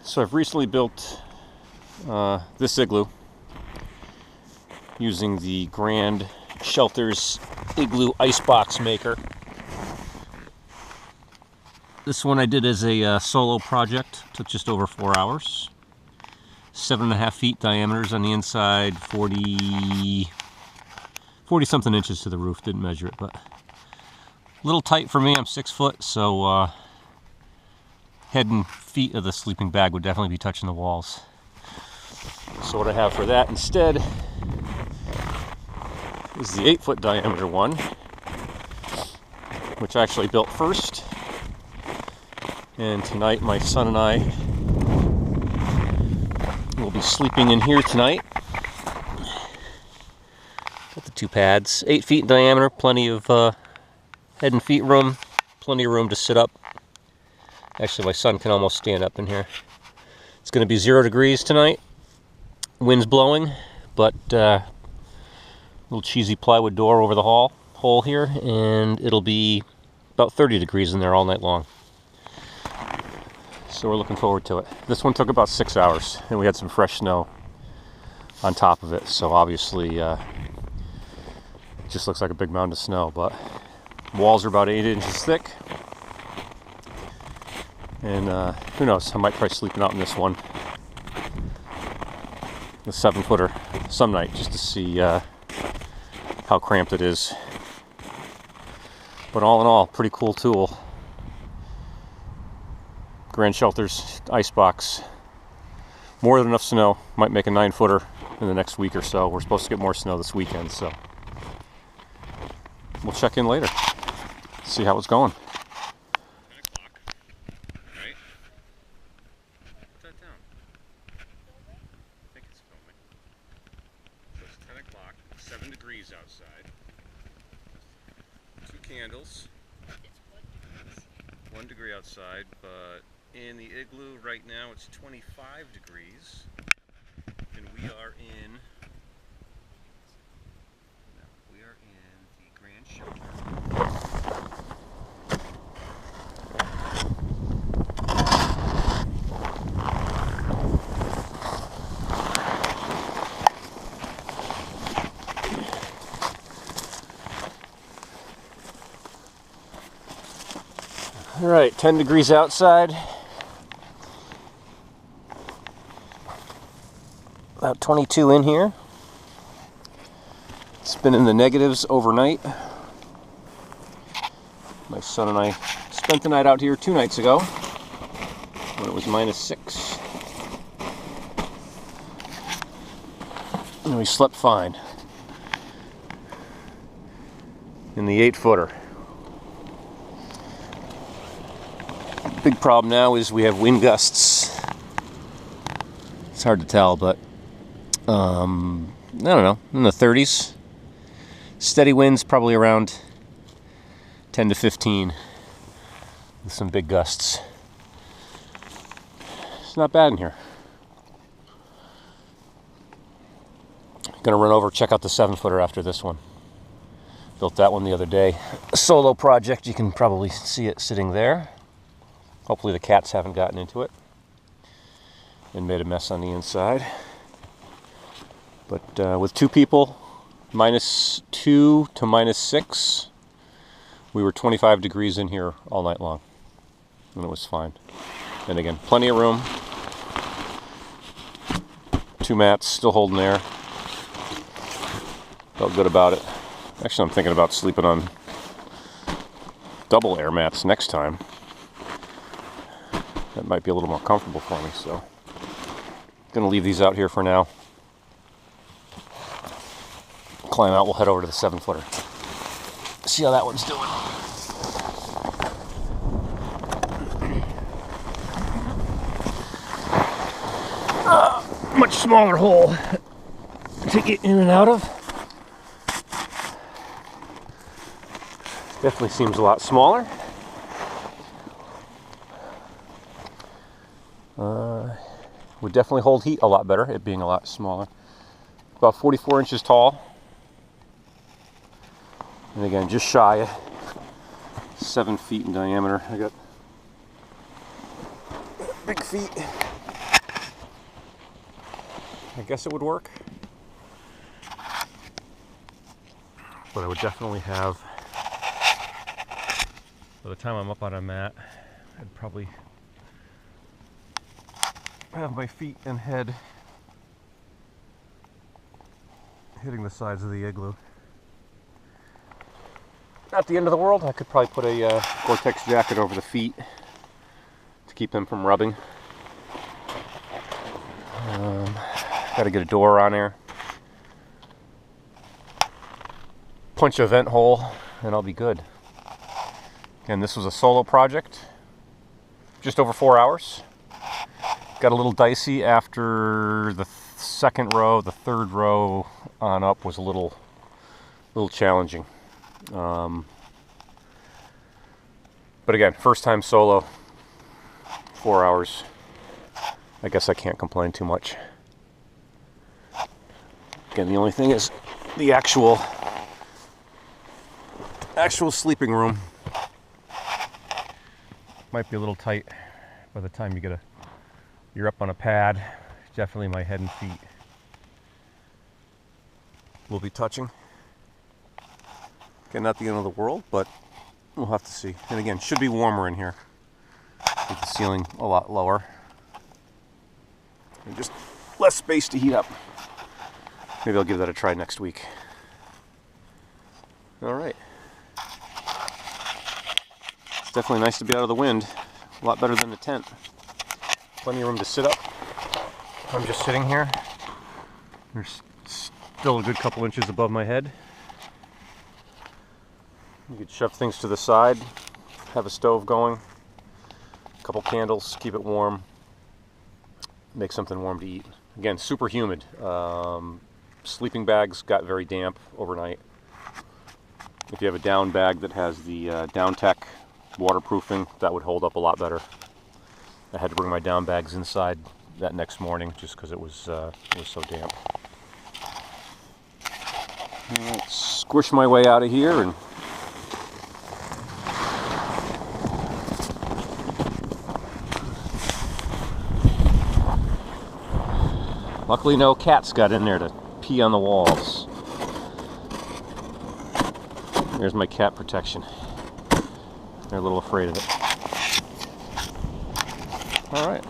So I've recently built this igloo using the Grand Shelters Igloo icebox maker. This one I did as a solo project. Took just over 4 hours. 7.5 feet diameters on the inside, 40 something inches to the roof. Didn't measure it, but a little tight for me. I'm 6 foot, so head and feet of the sleeping bag would definitely be touching the walls. So what I have for that instead is the 8 foot diameter one, which I actually built first. And tonight my son and I will be sleeping in here tonight. Got the 2 pads, 8 feet in diameter, plenty of head and feet room, plenty of room to sit up. Actually, my son can almost stand up in here. It's going to be 0 degrees tonight. Wind's blowing, but little cheesy plywood door over the hole here, and it'll be about 30 degrees in there all night long. So we're looking forward to it. This one took about 6 hours, and we had some fresh snow on top of it, so obviously it just looks like a big mound of snow, but walls are about 8 inches thick. And who knows, I might try sleeping out in this one, the 7 footer, some night, just to see how cramped it is. But all in all, pretty cool tool. Grand Shelters icebox. More than enough snow. Might make a 9 footer in the next week or so. We're supposed to get more snow this weekend, so we'll check in later, see how it's going. O'clock, 7 degrees outside. 2 candles. 1 degree outside, but in the igloo right now it's 25 degrees, and we are in the Grand Shelter. All right, 10 degrees outside. About 22 in here. It's been in the negatives overnight. My son and I spent the night out here 2 nights ago when it was -6. And we slept fine in the 8 footer. Big problem now is we have wind gusts. It's hard to tell, but I don't know, in the 30s. Steady winds probably around 10 to 15 with some big gusts. It's not bad in here. Gonna run over, check out the 7 footer after this one. Built that one the other day. A solo project, you can probably see it sitting there. Hopefully the cats haven't gotten into it and made a mess on the inside. But with 2 people, -2 to -6, we were 25 degrees in here all night long, and it was fine. And again, plenty of room. 2 mats still holding air. Felt good about it. Actually, I'm thinking about sleeping on double air mats next time. That might be a little more comfortable for me, so gonna leave these out here for now. Climb out, we'll head over to the 7 footer. See how that one's doing. Much smaller hole to get in and out of. Definitely seems a lot smaller. Would definitely hold heat a lot better, it being a lot smaller. About 44 inches tall. And again, just shy of 7 feet in diameter. I got big feet. I guess it would work. But I would definitely have, by the time I'm up on a mat, I'd probably have my feet and head hitting the sides of the igloo. Not the end of the world. I could probably put a Gore-Tex jacket over the feet to keep them from rubbing. Got to get a door on there. Punch a vent hole and I'll be good. Again, this was a solo project. Just over 4 hours. Got a little dicey after the second row. The third row on up was a little challenging. But again, first time solo, 4 hours. I guess I can't complain too much. Again, the only thing is the actual sleeping room might be a little tight by the time you're up on a pad. Definitely my head and feet will be touching. Again, not the end of the world, but we'll have to see. And again, should be warmer in here with the ceiling a lot lower. And just less space to heat up. Maybe I'll give that a try next week. All right. It's definitely nice to be out of the wind. A lot better than the tent. Plenty of room to sit up. I'm just sitting here. There's still a good couple inches above my head. You could shove things to the side, have a stove going, a couple candles, keep it warm, make something warm to eat. Again, super humid. Sleeping bags got very damp overnight. If you have a down bag that has the Down Tech waterproofing, that would hold up a lot better. I had to bring my down bags inside that next morning just because it was so damp. All right, squish my way out of here and luckily no cats got in there to pee on the walls. There's my cat protection. They're a little afraid of it. All right.